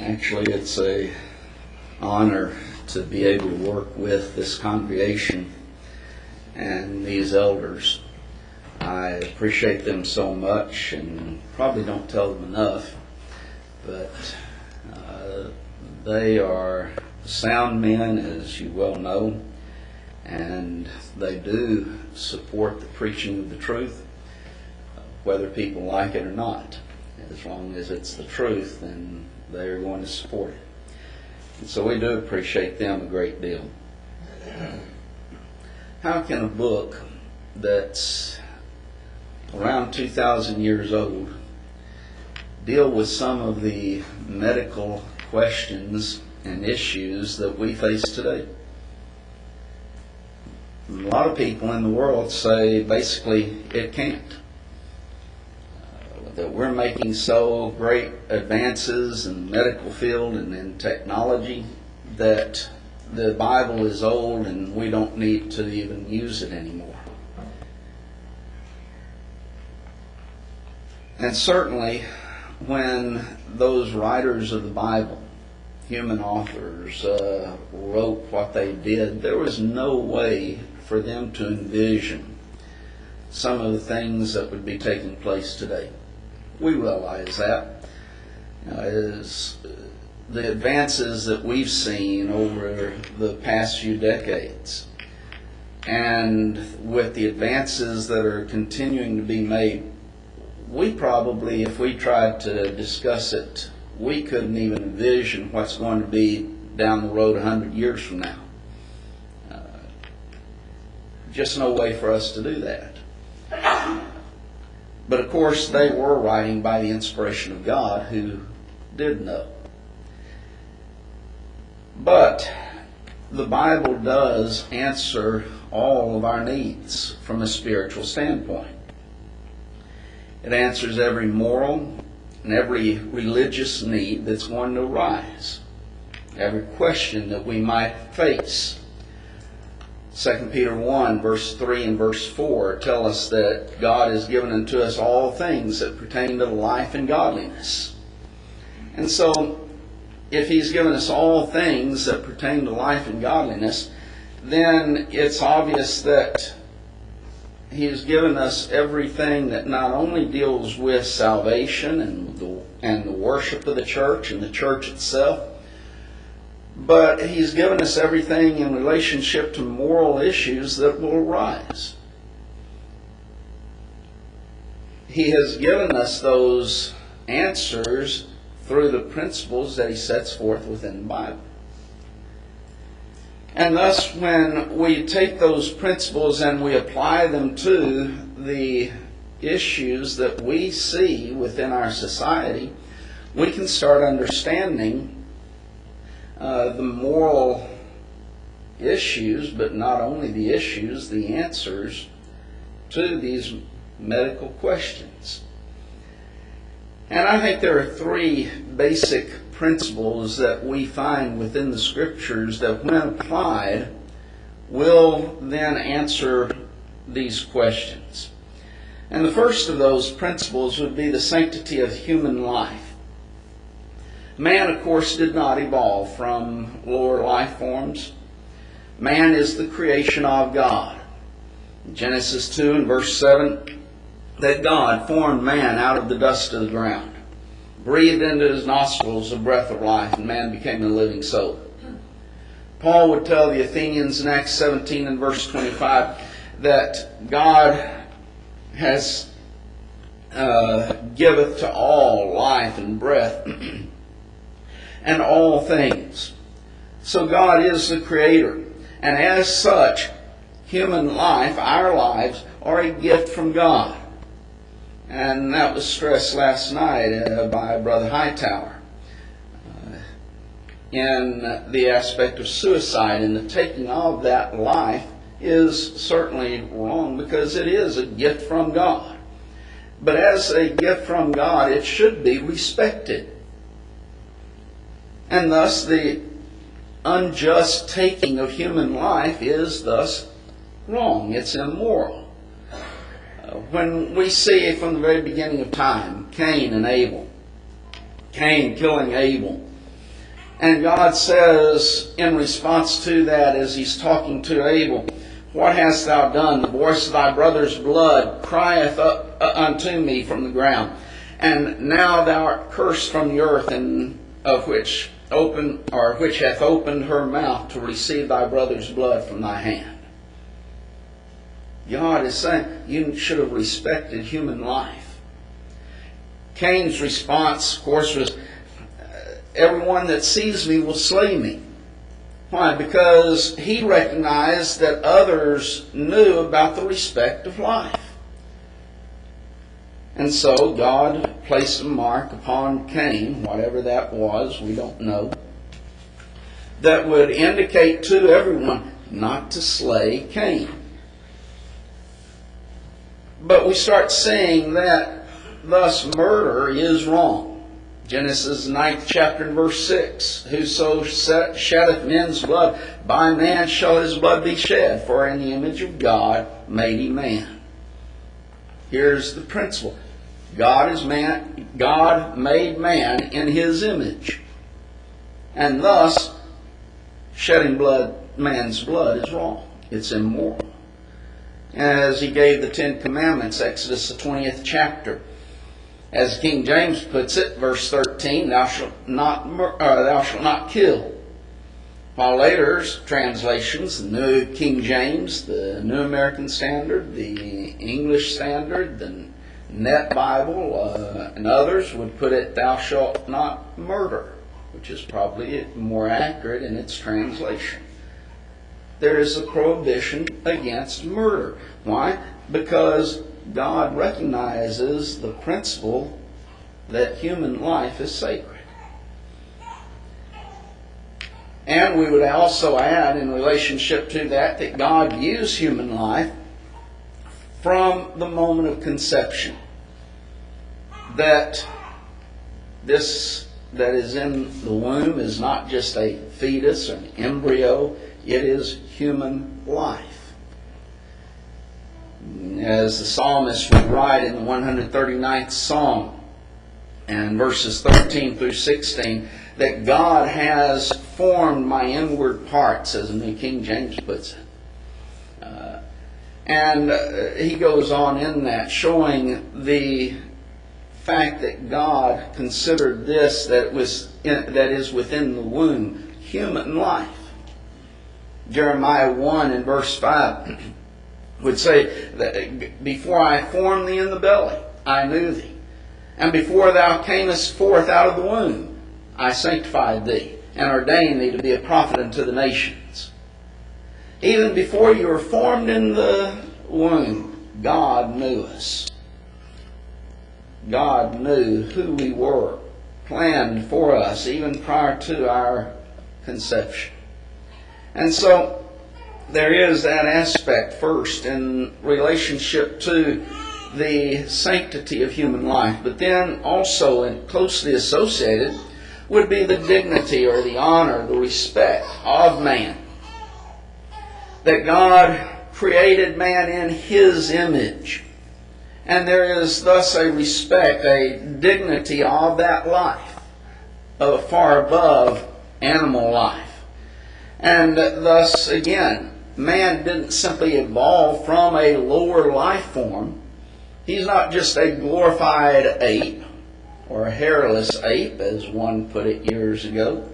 Actually, it's an honor to be able to work with this congregation and these elders. I appreciate them so much and probably don't tell them enough, but they are sound men, as you well know, and they do support the preaching of the truth, whether people like it or not. As long as it's the truth, then they're going to support it. And so we do appreciate them a great deal. How can a book that's around 2,000 years old deal with some of the medical questions and issues that we face today? A lot of people in the world say basically it can't. That we're making so great advances in the medical field and in technology that the Bible is old and we don't need to even use it anymore. And certainly when those writers of the Bible, human authors, wrote what they did, there was no way for them to envision some of the things that would be taking place today. We realize that as the advances that we've seen over the past few decades, and with the advances that are continuing to be made, we probably, if we tried to discuss it, we couldn't even envision what's going to be down the road 100 years from now. Just no way for us to do that. But of course, they were writing by the inspiration of God, who did know. But the Bible does answer all of our needs from a spiritual standpoint. It answers every moral and every religious need that's going to arise, every question that we might face. 2 Peter 1, verse 3 and verse 4 tell us that God has given unto us all things that pertain to life and godliness. And so, if He's given us all things that pertain to life and godliness, then it's obvious that He has given us everything that not only deals with salvation and the worship of the church and the church itself, but He's given us everything in relationship to moral issues that will arise. He has given us those answers through the principles that He sets forth within the Bible. And thus, when we take those principles and we apply them to the issues that we see within our society, we can start understanding the moral issues, but not only the issues, the answers to these medical questions. And I think there are three basic principles that we find within the Scriptures that, when applied, will then answer these questions. And the first of those principles would be the sanctity of human life. Man, of course, did not evolve from lower life forms. Man is the creation of God. Genesis 2 and verse 7, that God formed man out of the dust of the ground, breathed into his nostrils the breath of life, and man became a living soul. Paul would tell the Athenians in Acts 17 and verse 25 that God has giveth to all life and breath and all things. So God is the Creator. And as such, human life, our lives, are a gift from God. And that was stressed last night by Brother Hightower in the aspect of suicide. And the taking of that life is certainly wrong, because it is a gift from God. But as a gift from God, it should be respected. And thus the unjust taking of human life is thus wrong. It's immoral. When we see from the very beginning of time, Cain and Abel, Cain killing Abel, And God says in response to that, as he's talking to Abel, "What hast thou done? The voice of thy brother's blood crieth up unto me from the ground. And now thou art cursed from the earth, and which hath opened her mouth to receive thy brother's blood from thy hand." God is saying you should have respected human life. Cain's response, of course, was, "Everyone that sees me will slay me." Why? Because he recognized that others knew about the respect of life. And so God placed a mark upon Cain, whatever that was, we don't know, that would indicate to everyone not to slay Cain. But we start seeing that thus murder is wrong. Genesis 9th chapter and verse 6. "Whoso sheddeth men's blood, by man shall his blood be shed, for in the image of God made he man." Here's the principle. God is man. God made man in his image. And thus, shedding man's blood is wrong. It's immoral. As he gave the 10 Commandments, Exodus the 20th chapter. As King James puts it, verse 13, thou shalt not kill. While later translations, the New King James, the New American Standard, the English Standard, the Net Bible, and others would put it, thou shalt not murder, which is probably more accurate in its translation. There is a prohibition against murder. Why? Because God recognizes the principle that human life is sacred. And we would also add in relationship to that God views human life from the moment of conception. That this that is in the womb is not just a fetus or an embryo, it is human life. As the psalmist would write in the 139th Psalm, and verses 13 through 16, that God has formed my inward parts, as the New King James puts it. And he goes on in that, showing the fact that God considered this that is within the womb, human life. Jeremiah 1 and verse 5 would say that before I formed thee in the belly, I knew thee. And before thou camest forth out of the womb, I sanctified thee, and ordained thee to be a prophet unto the nations. Even before you were formed in the womb, God knew us. God knew who we were, planned for us, even prior to our conception. And so, there is that aspect first in relationship to the sanctity of human life. But then also, and closely associated, would be the dignity or the honor, the respect of man. That God created man in His image. And there is thus a respect, a dignity of that life, far above animal life. And thus, again, man didn't simply evolve from a lower life form. He's not just a glorified ape, or a hairless ape, as one put it years ago.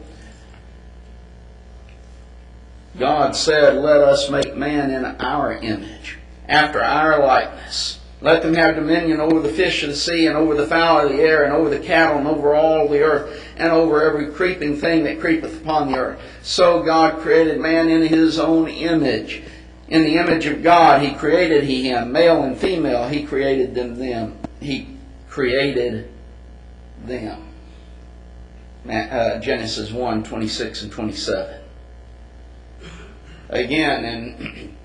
God said, let us make man in our image, after our likeness. Let them have dominion over the fish of the sea, and over the fowl of the air, and over the cattle, and over all the earth, and over every creeping thing that creepeth upon the earth. So God created man in His own image. In the image of God He created him, male and female, He created them. He created them. Genesis 1, 26 and 27. Again, and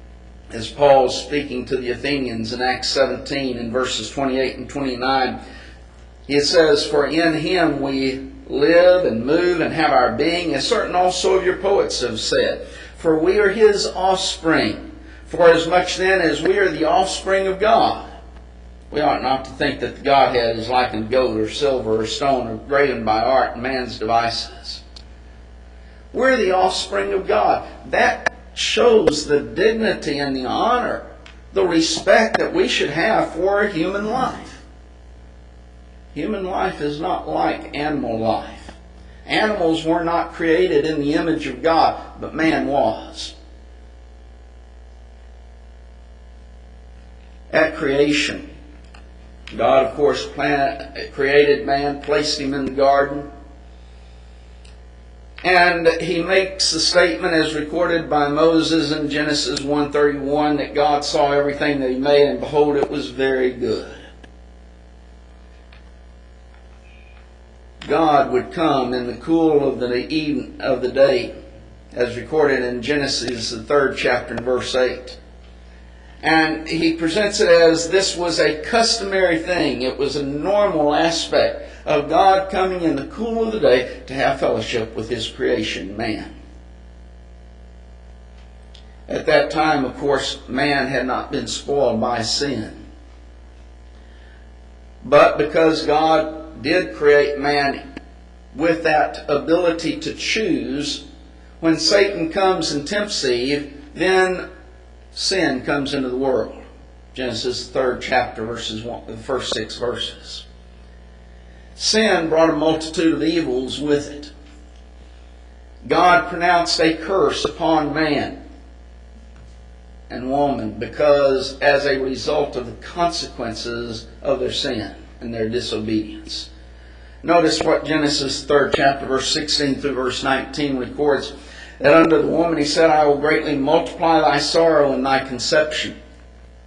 as Paul's speaking to the Athenians in Acts 17 in verses 28 and 29, he says, for in Him we live and move and have our being, as certain also of your poets have said. For we are His offspring. For as much then as we are the offspring of God. We ought not to think that the Godhead is like a gold or silver or stone or graven by art and man's devices. We're the offspring of God. That shows the dignity and the honor, the respect that we should have for human life. Human life is not like animal life. Animals were not created in the image of God, but man was. At creation, God, of course, created man, placed him in the garden. And he makes the statement as recorded by Moses in Genesis 1:31 that God saw everything that he made, and behold, it was very good. God would come in the cool of the day, as recorded in Genesis, the 3rd chapter, and verse 8. And he presents it as this was a customary thing. It was a normal aspect of God coming in the cool of the day to have fellowship with his creation, man. At that time, of course, man had not been spoiled by sin. But because God did create man with that ability to choose, when Satan comes and tempts Eve, then sin comes into the world. Genesis 3rd chapter, the first 6 verses. Sin brought a multitude of evils with it. God pronounced a curse upon man and woman because as a result of the consequences of their sin and their disobedience. Notice what Genesis 3rd chapter, verse 16 through verse 19 records. That unto the woman he said, I will greatly multiply thy sorrow in thy conception.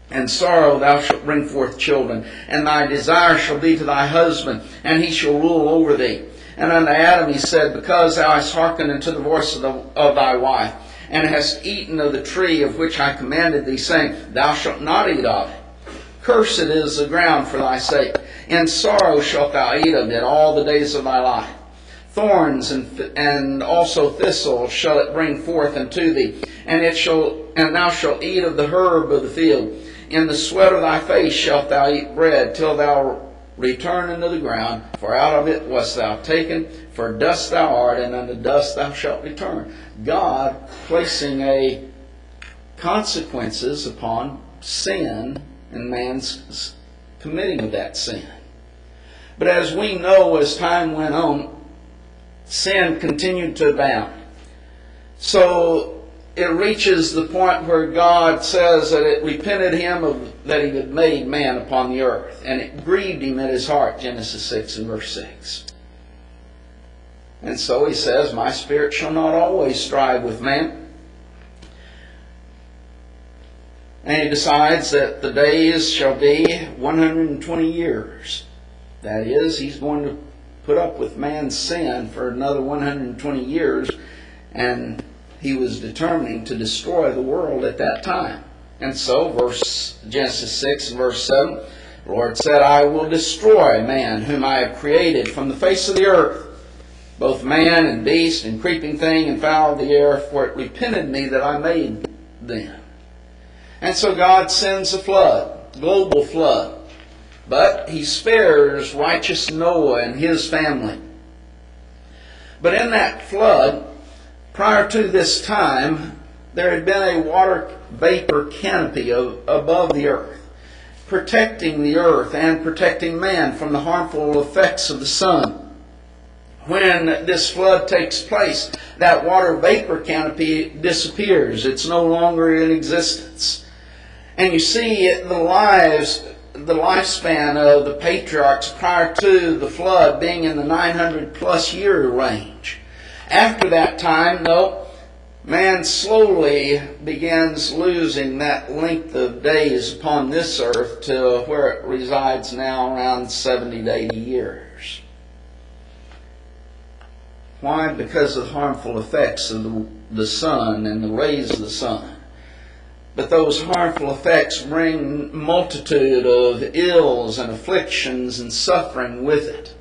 And sorrow thou shalt bring forth children. And thy desire shall be to thy husband, and he shall rule over thee. And unto Adam he said, because thou hast hearkened unto the voice of thy wife, and hast eaten of the tree of which I commanded thee, saying, thou shalt not eat of it. Cursed is the ground for thy sake. In sorrow shalt thou eat of it all the days of thy life. Thorns and also thistles shall it bring forth unto thee, and thou shalt eat of the herb of the field. In the sweat of thy face shalt thou eat bread, till thou return unto the ground, for out of it wast thou taken, for dust thou art, and unto dust thou shalt return. God placing a consequences upon sin and man's committing of that sin. But as we know, as time went on, sin continued to abound. So it reaches the point where God says that it repented him that he had made man upon the earth. And it grieved him at his heart, Genesis 6 and verse 6. And so he says, my spirit shall not always strive with man. And he decides that the days shall be 120 years. That is, he's going to put up with man's sin for another 120 years, and he was determining to destroy the world at that time. And so, Genesis 6 and verse 7, the Lord said, I will destroy man whom I have created from the face of the earth, both man and beast and creeping thing and fowl of the air, for it repented me that I made them. And so God sends a flood, global flood. But he spares righteous Noah and his family. But in that flood, prior to this time, there had been a water vapor canopy above the earth, protecting the earth and protecting man from the harmful effects of the sun. When this flood takes place, that water vapor canopy disappears. It's no longer in existence. And you see the lifespan of the patriarchs prior to the flood being in the 900 plus year range. After that time, though, man slowly begins losing that length of days upon this earth to where it resides now around 70 to 80 years. Why? Because of the harmful effects of the sun and the rays of the sun. But those harmful effects bring multitude of ills and afflictions and suffering with it.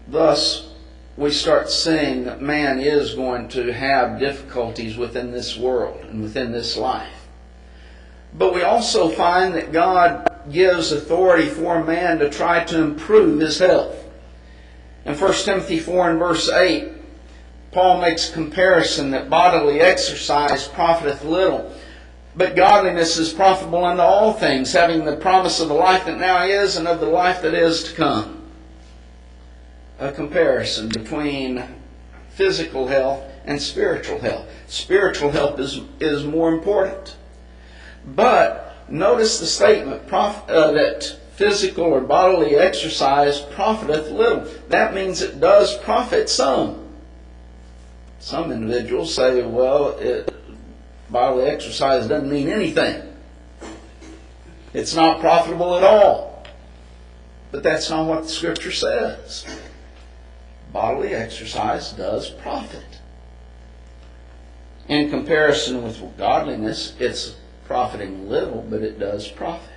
Thus, we start seeing that man is going to have difficulties within this world and within this life. But we also find that God gives authority for man to try to improve his health. In 1 Timothy 4 and verse 8, Paul makes a comparison that bodily exercise profiteth little, but godliness is profitable unto all things, having the promise of the life that now is and of the life that is to come. A comparison between physical health and spiritual health. Spiritual health is more important. But notice the statement that physical or bodily exercise profiteth little. That means it does profit some. Some individuals say, well, bodily exercise doesn't mean anything. It's not profitable at all. But that's not what the Scripture says. Bodily exercise does profit. In comparison with godliness, it's profiting little, but it does profit.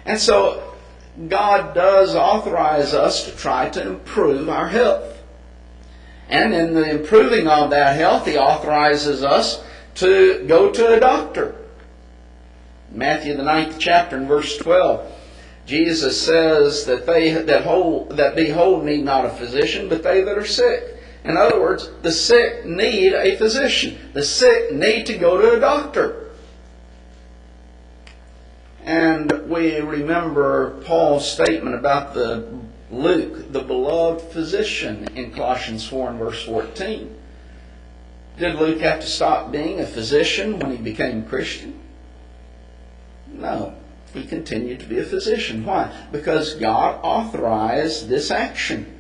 And so, God does authorize us to try to improve our health. And in the improving of that health, He authorizes us to go to a doctor. Matthew the 9th chapter and verse 12, Jesus says that they that be whole need not a physician, but they that are sick. In other words, the sick need a physician. The sick need to go to a doctor. And we remember Paul's statement about Luke, the beloved physician, in Colossians 4 and verse 14. Did Luke have to stop being a physician when he became a Christian? No. He continued to be a physician. Why? Because God authorized this action.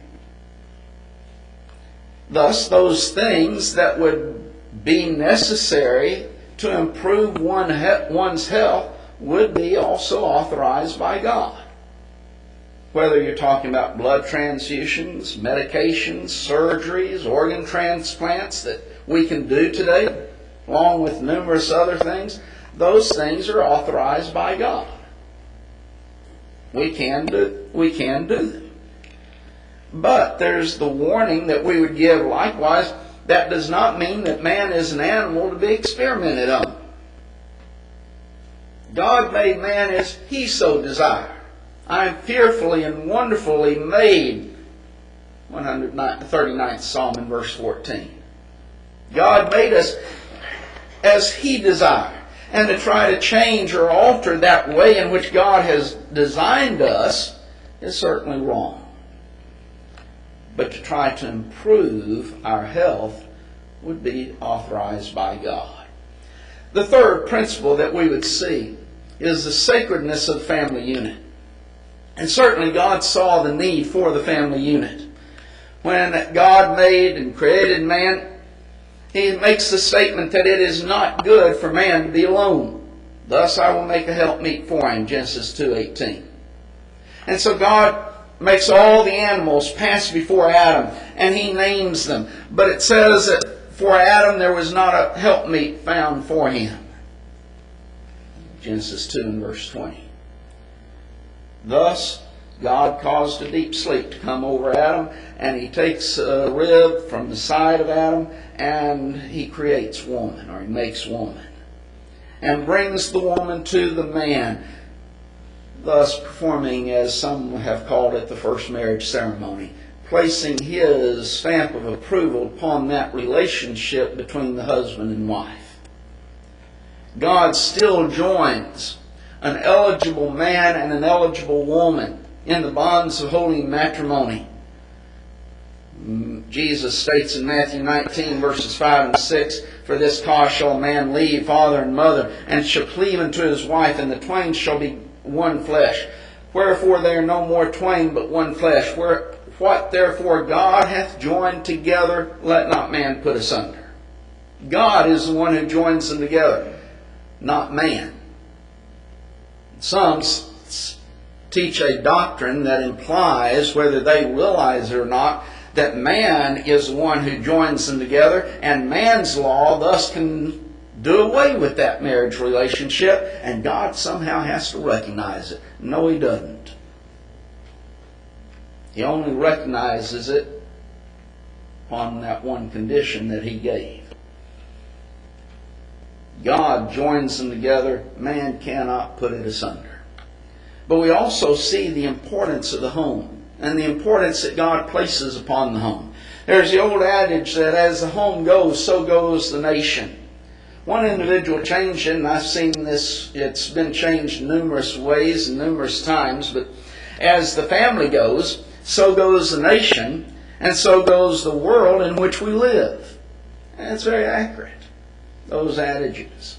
Thus, those things that would be necessary to improve one's health would be also authorized by God. Whether you're talking about blood transfusions, medications, surgeries, organ transplants that we can do today, along with numerous other things, those things are authorized by God. We can do them. But there's the warning that we would give likewise. That does not mean that man is an animal to be experimented on. God made man as He so desired. I am fearfully and wonderfully made. 139th Psalm in verse 14. God made us as He desired. And to try to change or alter that way in which God has designed us is certainly wrong. But to try to improve our health would be authorized by God. The third principle that we would see is the sacredness of the family unit. And certainly God saw the need for the family unit. When God made and created man, He makes the statement that it is not good for man to be alone. Thus I will make a helpmeet for him, Genesis 2:18. And so God makes all the animals pass before Adam, and He names them. But it says that for Adam there was not a helpmeet found for him. Genesis 2 and verse 20. Thus God caused a deep sleep to come over Adam, and He takes a rib from the side of Adam, and He creates woman, or He makes woman, and brings the woman to the man, thus performing, as some have called it, the first marriage ceremony, placing His stamp of approval upon that relationship between the husband and wife. God still joins an eligible man and an eligible woman in the bonds of holy matrimony. Jesus states in Matthew 19 verses 5 and 6, "For this cause shall a man leave father and mother, and shall cleave unto his wife, and the twain shall be one flesh. Wherefore they are no more twain, but one flesh. What therefore God hath joined together, let not man put asunder." God is the one who joins them together, not man. Some teach a doctrine that implies, whether they realize it or not, that man is the one who joins them together, and man's law thus can do away with that marriage relationship, and God somehow has to recognize it. No, He doesn't. He only recognizes it on that one condition that He gave. God joins them together. Man cannot put it asunder. But we also see the importance of the home. and the importance that God places upon the home. There's the old adage that as the home goes, so goes the nation. One individual changed it, and I've seen this, it's been changed numerous ways and numerous times, but as the family goes, so goes the nation, and so goes the world in which we live. And it's very accurate, those adages,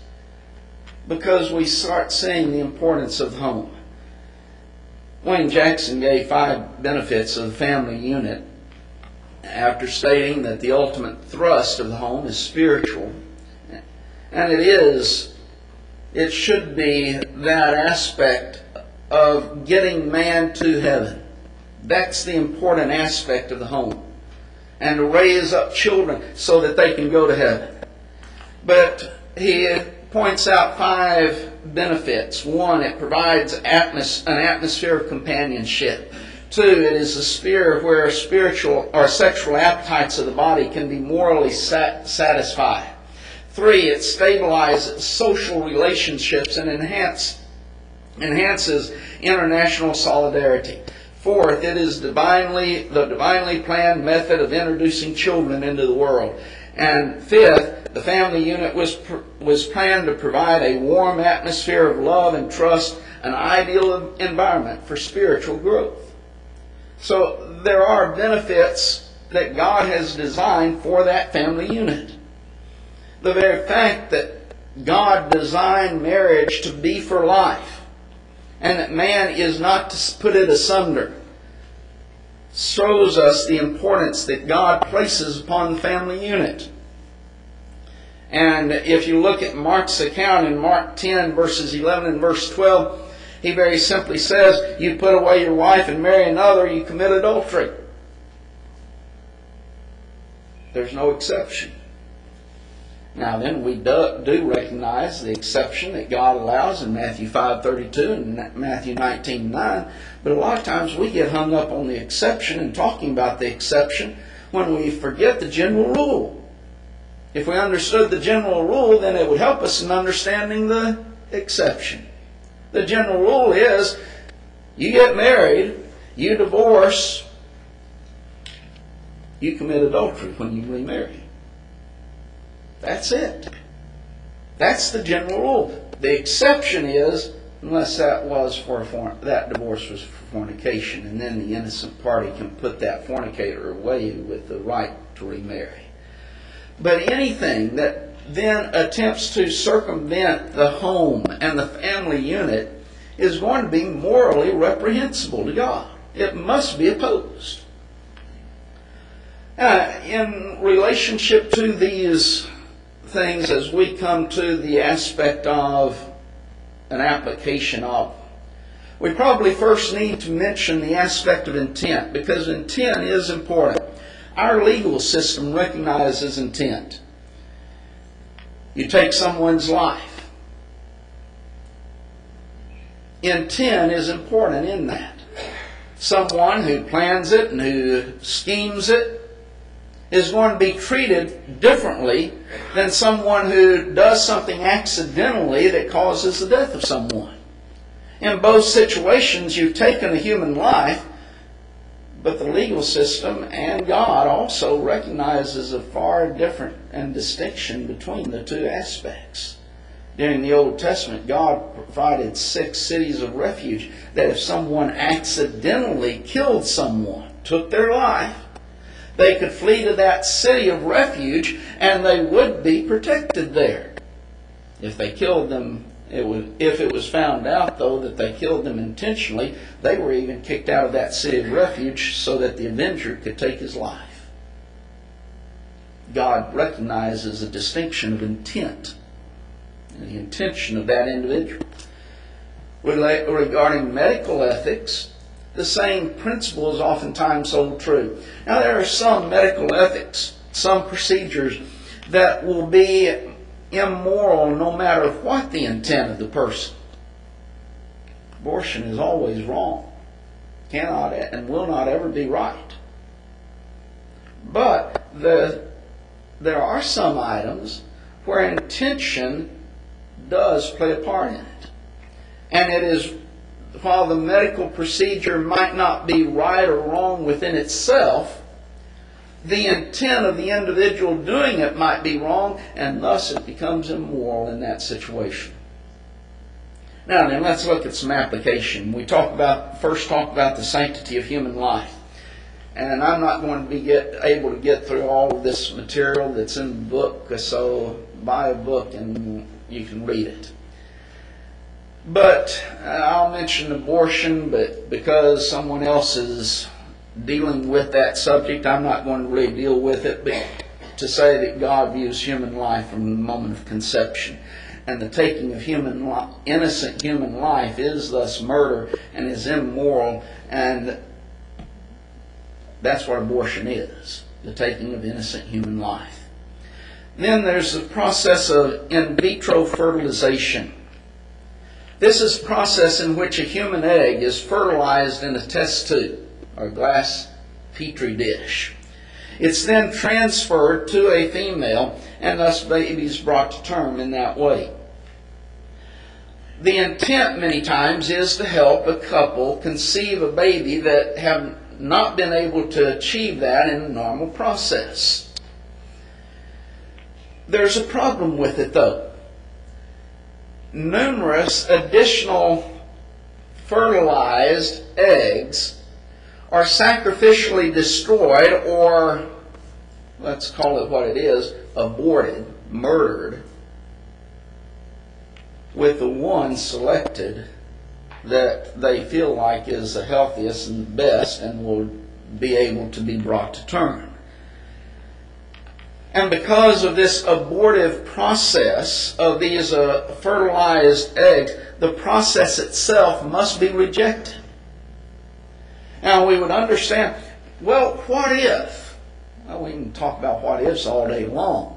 because we start seeing the importance of the home. Wayne Jackson gave 5 benefits of the family unit after stating that the ultimate thrust of the home is spiritual. And it should be that aspect of getting man to heaven. That's the important aspect of the home. And to raise up children so that they can go to heaven. But he points out 5 benefits. 1, it provides an atmosphere of companionship. 2, it is a sphere where spiritual or sexual appetites of the body can be morally satisfied. 3, it stabilizes social relationships and enhances international solidarity. 4th, it is the divinely planned method of introducing children into the world. And 5th, the family unit was planned to provide a warm atmosphere of love and trust, an ideal environment for spiritual growth. So there are benefits that God has designed for that family unit. The very fact that God designed marriage to be for life, and that man is not to put it asunder, shows us the importance that God places upon the family unit. And if you look at Mark's account in Mark 10, verses 11 and verse 12, he very simply says, you put away your wife and marry another, you commit adultery. There's no exception. Now then, we do recognize the exception that God allows in Matthew 5:32 and Matthew 19:9, but a lot of times we get hung up on the exception and talking about the exception when we forget the general rule. If we understood the general rule, then it would help us in understanding the exception. The general rule is, you get married, you divorce, you commit adultery when you remarry. That's it. That's the general rule. The exception is, unless that divorce was for fornication, and then the innocent party can put that fornicator away with the right to remarry. But anything that then attempts to circumvent the home and the family unit is going to be morally reprehensible to God. It must be opposed. In relationship to these things, as we come to the aspect of an application of, we probably first need to mention the aspect of intent, because intent is important. Our legal system recognizes intent. You take someone's life. Intent is important in that. Someone who plans it and who schemes it is going to be treated differently than someone who does something accidentally that causes the death of someone. In both situations, you've taken a human life, but the legal system and God also recognizes a far different and distinction between the two aspects. During the Old Testament, God provided 6 cities of refuge, that if someone accidentally killed someone, took their life, they could flee to that city of refuge and they would be protected there. If they killed them, if it was found out, though, that they killed them intentionally, they were even kicked out of that city of refuge so that the avenger could take his life. God recognizes a distinction of intent and the intention of that individual. Regarding medical ethics, the same principle is oftentimes hold true. Now, there are some medical ethics, some procedures that will be immoral no matter what the intent of the person. Abortion is always wrong. Cannot and will not ever be right. But there are some items where intention does play a part in it. And it is while the medical procedure might not be right or wrong within itself, the intent of the individual doing it might be wrong, and thus it becomes immoral in that situation. Now then, let's look at some application. We first talk about the sanctity of human life. And I'm not going to be able to get through all of this material that's in the book, so buy a book and you can read it. But I'll mention abortion, but because someone else is dealing with that subject, I'm not going to really deal with it, but to say that God views human life from the moment of conception. And the taking of innocent human life is thus murder and is immoral, and that's what abortion is, the taking of innocent human life. Then there's the process of in vitro fertilization. This is a process in which a human egg is fertilized in a test tube or glass petri dish. It's then transferred to a female, and thus babies brought to term in that way. The intent many times is to help a couple conceive a baby that have not been able to achieve that in a normal process. There's a problem with it though. Numerous additional fertilized eggs are sacrificially destroyed, or let's call it what it is, aborted, murdered, with the one selected that they feel like is the healthiest and the best and will be able to be brought to term. And because of this abortive process of these fertilized eggs, the process itself must be rejected. Now we would understand, well, what if? Well, we can talk about what ifs all day long.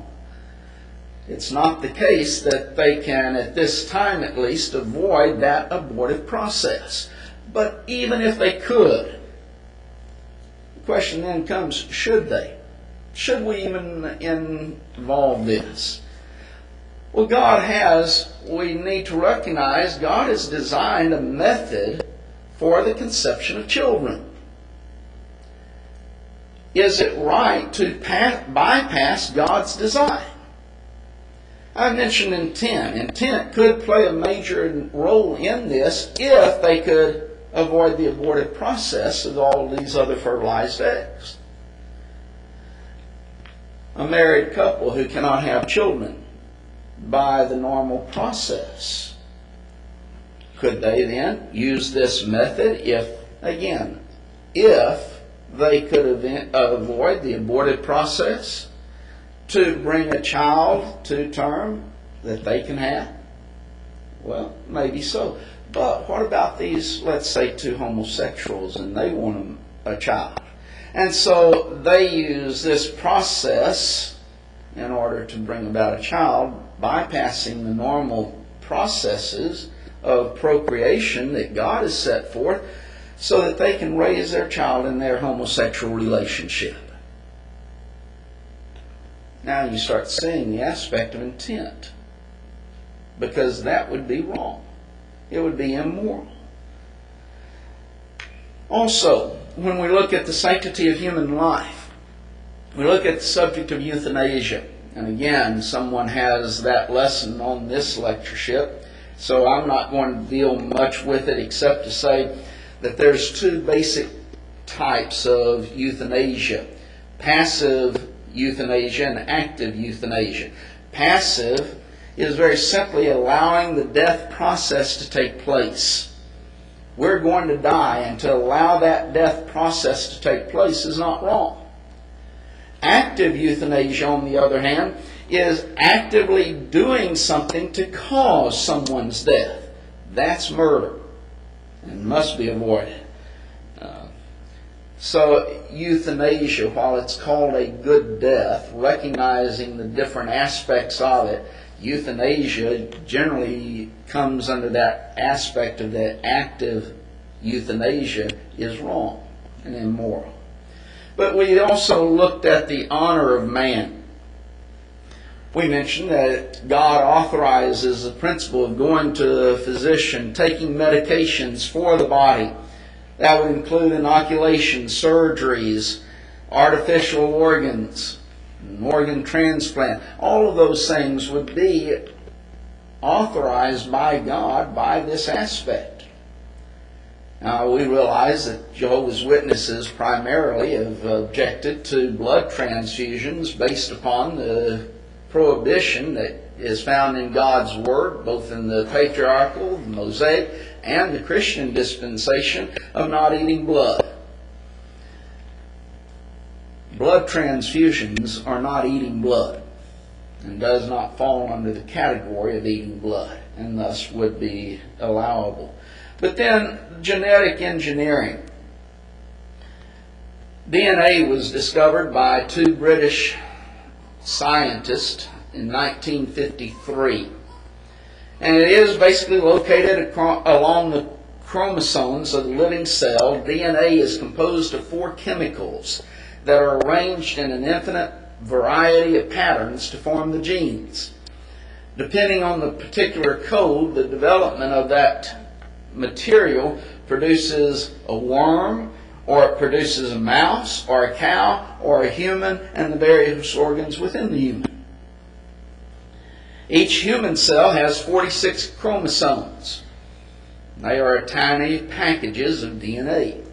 It's not the case that they can, at this time at least, avoid that abortive process. But even if they could, the question then comes, should they? Should we even involve this? Well, we need to recognize, God has designed a method for the conception of children. Is it right to bypass God's design? I mentioned intent. Intent could play a major role in this if they could avoid the abortive process of all these other fertilized eggs. A married couple who cannot have children by the normal process, could they then use this method if they could avoid the abortive process to bring a child to term that they can have? Well, maybe so. But what about these, let's say, two homosexuals, and they want a child? And so they use this process in order to bring about a child, bypassing the normal processes of procreation that God has set forth, so that they can raise their child in their homosexual relationship. Now you start seeing the aspect of intent, because that would be wrong. It would be immoral. Also, when we look at the sanctity of human life, we look at the subject of euthanasia. And again, someone has that lesson on this lectureship, so I'm not going to deal much with it except to say that there's two basic types of euthanasia: passive euthanasia and active euthanasia. Passive is very simply allowing the death process to take place. We're going to die, and to allow that death process to take place is not wrong. Active euthanasia, on the other hand, is actively doing something to cause someone's death. That's murder and must be avoided. So euthanasia, while it's called a good death, recognizing the different aspects of it, euthanasia generally comes under that aspect of that active euthanasia is wrong and immoral. But we also looked at the honor of man. We mentioned that God authorizes the principle of going to a physician, taking medications for the body. That would include inoculations, surgeries, artificial organs, an organ transplant. All of those things would be authorized by God by this aspect. Now, we realize that Jehovah's Witnesses primarily have objected to blood transfusions based upon the prohibition that is found in God's Word, both in the patriarchal, the Mosaic, and the Christian dispensation of not eating blood. Blood transfusions are not eating blood and does not fall under the category of eating blood and thus would be allowable. But then genetic engineering. DNA was discovered by two British scientists in 1953. And it is basically located along the chromosomes of the living cell. DNA is composed of 4 chemicals that are arranged in an infinite variety of patterns to form the genes. Depending on the particular code, the development of that material produces a worm, or it produces a mouse, or a cow, or a human, and the various organs within the human. Each human cell has 46 chromosomes. They are tiny packages of DNA.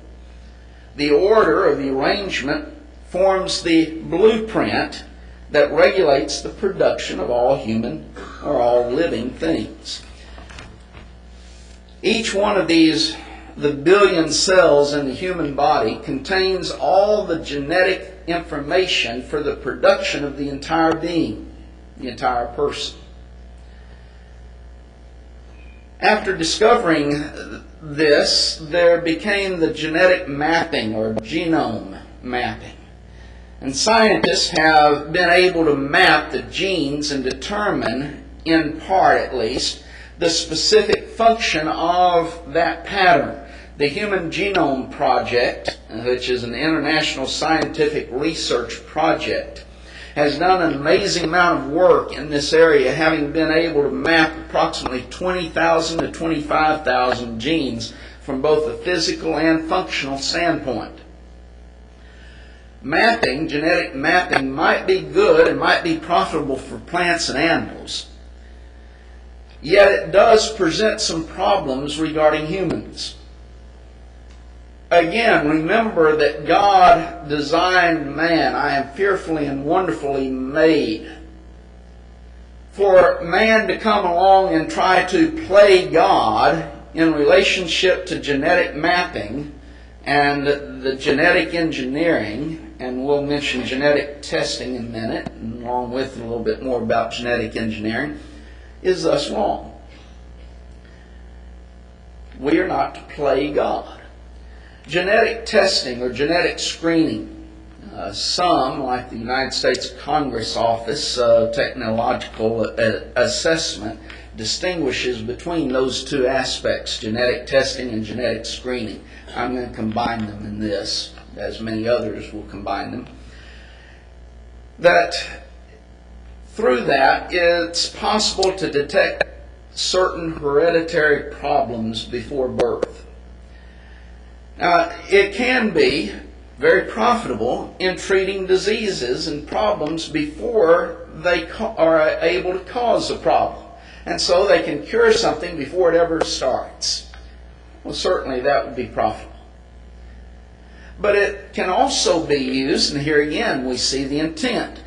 The order of the arrangement forms the blueprint that regulates the production of all human or all living things. Each one of these, the billion cells in the human body, contains all the genetic information for the production of the entire being, the entire person. After discovering this, there became the genetic mapping or genome mapping. And scientists have been able to map the genes and determine, in part at least, the specific function of that pattern. The Human Genome Project, which is an international scientific research project, has done an amazing amount of work in this area, having been able to map approximately 20,000 to 25,000 genes from both a physical and functional standpoint. Mapping, genetic mapping, might be good and might be profitable for plants and animals. Yet it does present some problems regarding humans. Again, remember that God designed man. I am fearfully and wonderfully made. For man to come along and try to play God in relationship to genetic mapping and the genetic engineering, and we'll mention genetic testing in a minute, and along with a little bit more about genetic engineering, is thus wrong. We are not to play God. Genetic testing or genetic screening. Some, like the United States Congress Office Technological Assessment, distinguishes between those two aspects, genetic testing and genetic screening. I'm going to combine them in this, as many others will combine them. That through that, it's possible to detect certain hereditary problems before birth. Now, it can be very profitable in treating diseases and problems before they are able to cause a problem. And so they can cure something before it ever starts. Well, certainly that would be profitable. But it can also be used, and here again we see the intent.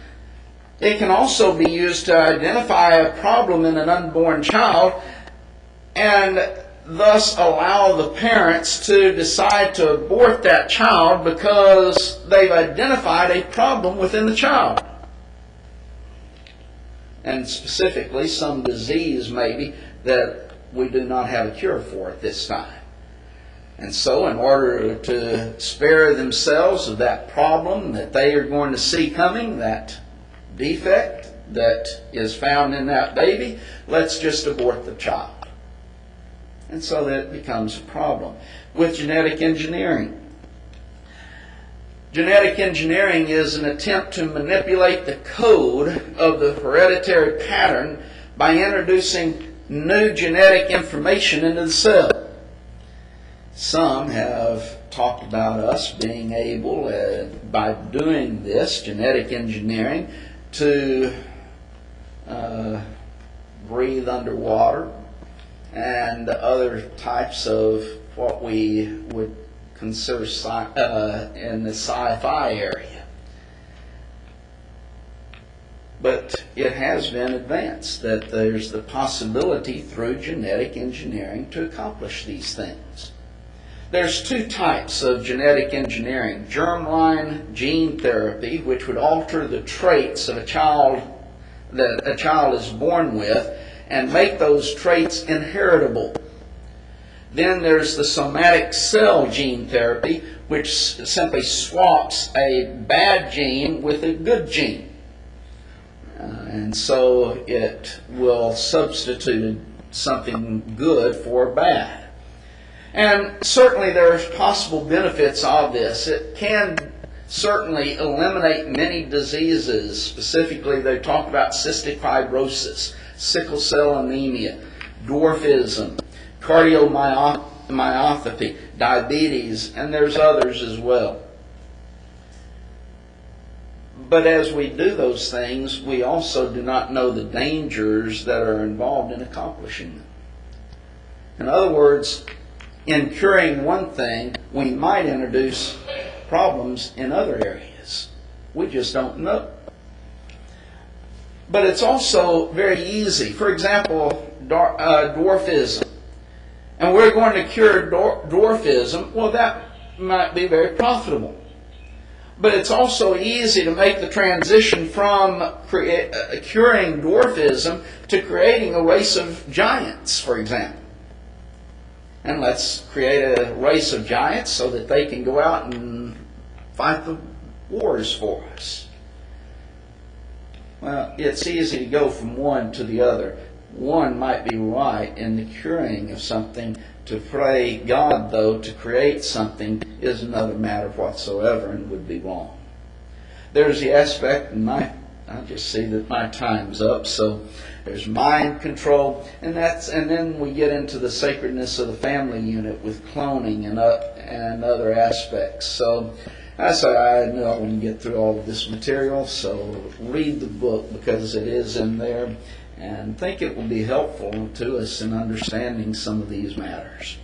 It can also be used to identify a problem in an unborn child and thus allow the parents to decide to abort that child because they've identified a problem within the child. And specifically some disease maybe that we do not have a cure for at this time. And so in order to spare themselves of that problem that they are going to see coming, that defect that is found in that baby, let's just abort the child. And so that becomes a problem. With genetic engineering, Genetic engineering is an attempt to manipulate the code of the hereditary pattern by introducing new genetic information into the cell. Some have talked about us being able, by doing this, genetic engineering, to breathe underwater and other types of what we would consider in the sci-fi area. But it has been advanced that there's the possibility through genetic engineering to accomplish these things. There's two types of genetic engineering: germline gene therapy, which would alter the traits of a child that a child is born with and make those traits inheritable. Then there's the somatic cell gene therapy, which simply swaps a bad gene with a good gene. And so it will substitute something good for bad. And certainly there are possible benefits of this. It can certainly eliminate many diseases. Specifically, they talk about cystic fibrosis, sickle cell anemia, dwarfism, cardiomyopathy, diabetes, and there's others as well. But as we do those things, we also do not know the dangers that are involved in accomplishing them. In other words, in curing one thing, we might introduce problems in other areas. We just don't know. But it's also very easy. For example, dwarfism. And we're going to cure dwarfism. Well, that might be very profitable. But it's also easy to make the transition from curing dwarfism to creating a race of giants, for example. And let's create a race of giants so that they can go out and fight the wars for us. Well, it's easy to go from one to the other. One might be right in the curing of something. To pray God, though, to create something is another matter whatsoever and would be wrong. There's the aspect, and I just see that my time's up, so there's mind control, and then we get into the sacredness of the family unit with cloning and other aspects. So that's why I knew I wouldn't get through all of this material, so read the book because it is in there, and think it will be helpful to us in understanding some of these matters.